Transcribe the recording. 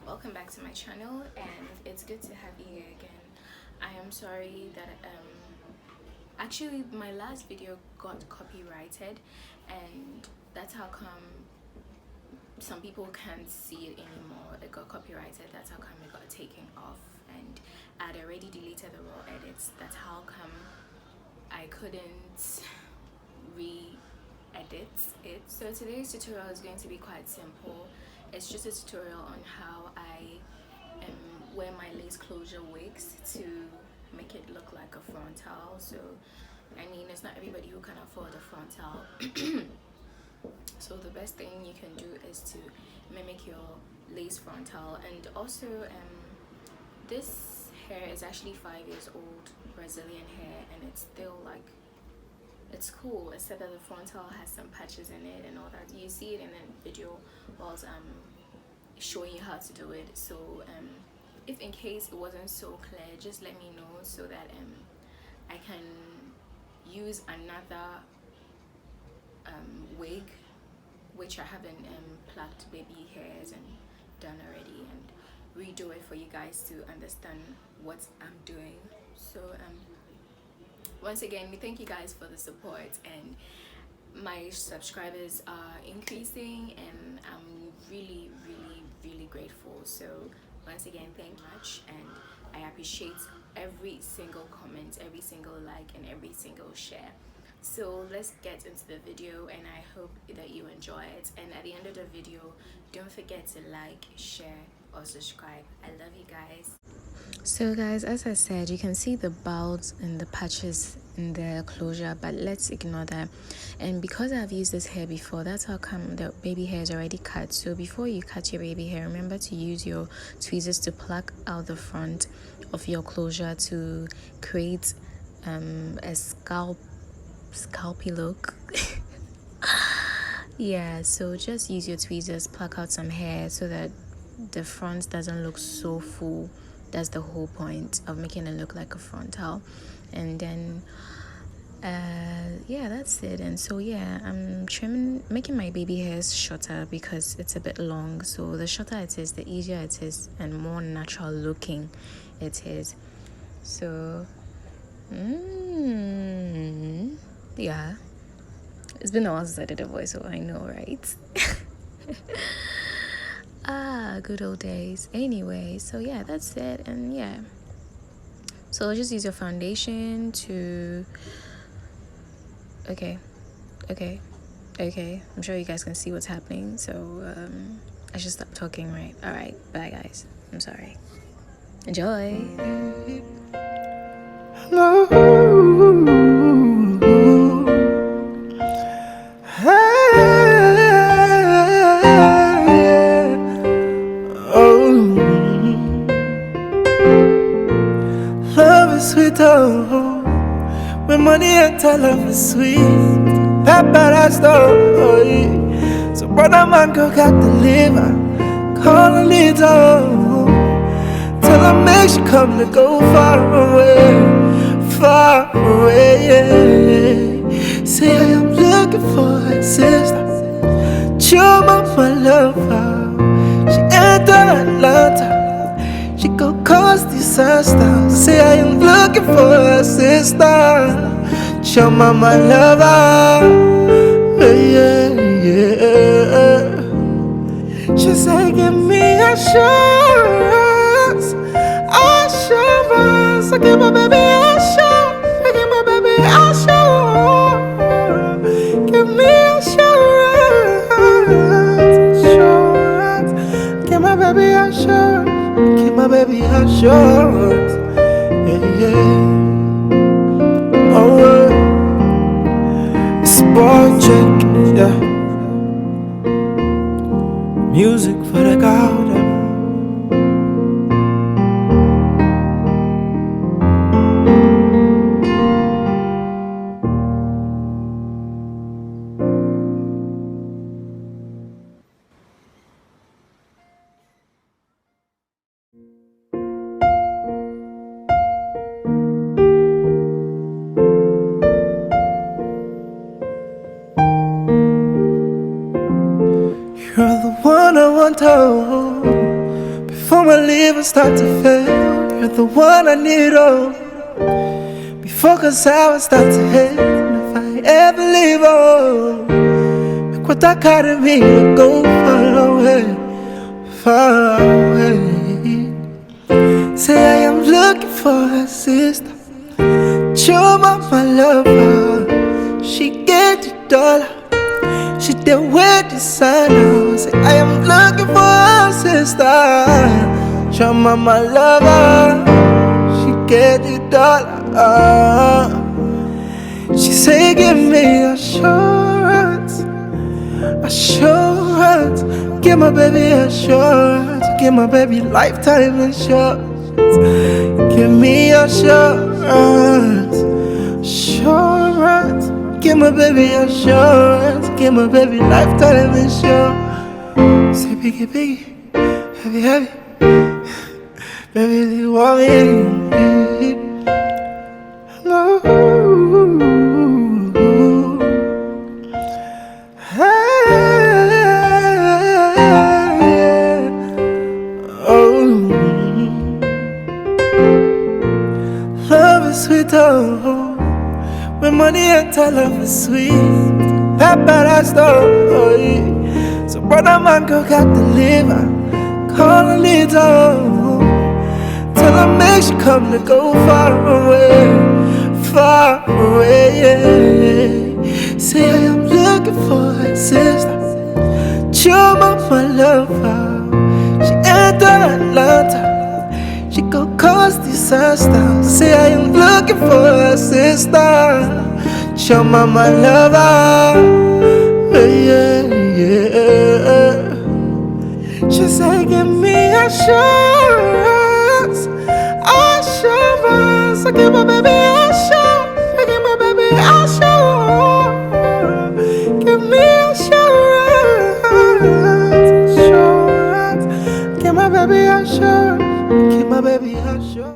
welcome back to my channel, and it's good to have you here again. I am sorry that actually my last video got copyrighted, and that's how come some people can't see it anymore. It got copyrighted, that's how come it got taken off, and I'd already deleted the raw edits. That's how come I couldn't re-edit it. So today's tutorial is going to be quite simple. It's just a tutorial on how I wear my lace closure wigs to make it look like a frontal. So I mean, it's not everybody who can afford a frontal. So the best thing you can do is to mimic your lace frontal. And also this hair is actually 5 years old Brazilian hair, and it's still like, it's cool, except that the frontal has some patches in it and all that. You see it in the video whilst showing you how to do it. So if in case it wasn't so clear, just let me know so that I can use another wig which I haven't plucked baby hairs and done already, and redo it for you guys to understand what I'm doing. So once again, thank you guys for the support, and my subscribers are increasing, and I'm really grateful. So once again, thank you much, and I appreciate every single comment, every single like, and every single share. So let's get into the video, and I hope that you enjoy it. And at the end of the video, don't forget to like, share, or subscribe. I love you guys. So guys, as I said, you can see the bulbs and the patches in the closure, but let's ignore that. And because I've used this hair before, that's how come the baby hair is already cut. So before you cut your baby hair, remember to use your tweezers to pluck out the front of your closure to create a scalpy look. Yeah, so just use your tweezers, pluck out some hair so that the front doesn't look so full. That's the whole point of making it look like a frontal. And then yeah, that's it. And so yeah, I'm making my baby hairs shorter because it's a bit long. So the shorter it is, the easier it is, and more natural looking it is. So yeah, it's been a while since I did a voiceover, I know, right? Good old days. Anyway, so yeah, that's it. And yeah, so just use your foundation to okay, I'm sure you guys can see what's happening. So I should stop talking, right? All right, bye guys, I'm sorry. Enjoy. Love is sweet, oh, when money enter, love is sweet. That bad story. So brother man go got the liver, call a little. Tell her make she come to go far away, yeah. Say I am looking for a sister, Chuma my lover. She enter Atlanta, she go cause disaster. Say I am looking for a sister, Chuma my lover. Yeah. She say give me assurance, assurance. I give my baby assurance, I give my baby assurance. Give me assurance, assurance. Give my baby assurance, give my baby assurance. Yeah. Oh, sport check, yeah. Music for the garden. You're the one I want to hold. Before my liver start to fail, you're the one I need, oh. Before cause I would start to hate, if I ever leave, oh. Make what I got in me to go far away, far away. Say I am looking for a sister, show my lover. She get the dollar, she did with the sun. Say I am looking for a sister, show my lover. She get the dollar. She say give me assurance, assurance. Give my baby assurance, give my baby lifetime insurance. Give me assurance, assurance. Give my baby assurance, give my baby lifetime insurance. Say biggie, biggie, heavy, heavy. Baby, you want me? No. Love is sweet, oh. When money enter, love is sweet. That badass story. So brother man go got the liver, call a little. Tell her make she come to go far away, far away. Yeah. Say I am looking for a sister, show my lover. She enter Atlanta, she go cause disaster. Say I am looking for a sister, show my lover. Yeah, yeah. She say give me assurance, assurance. I give my baby assurance, I give my baby assurance. Give me assurance, assurance. Give my baby assurance, give my baby assurance.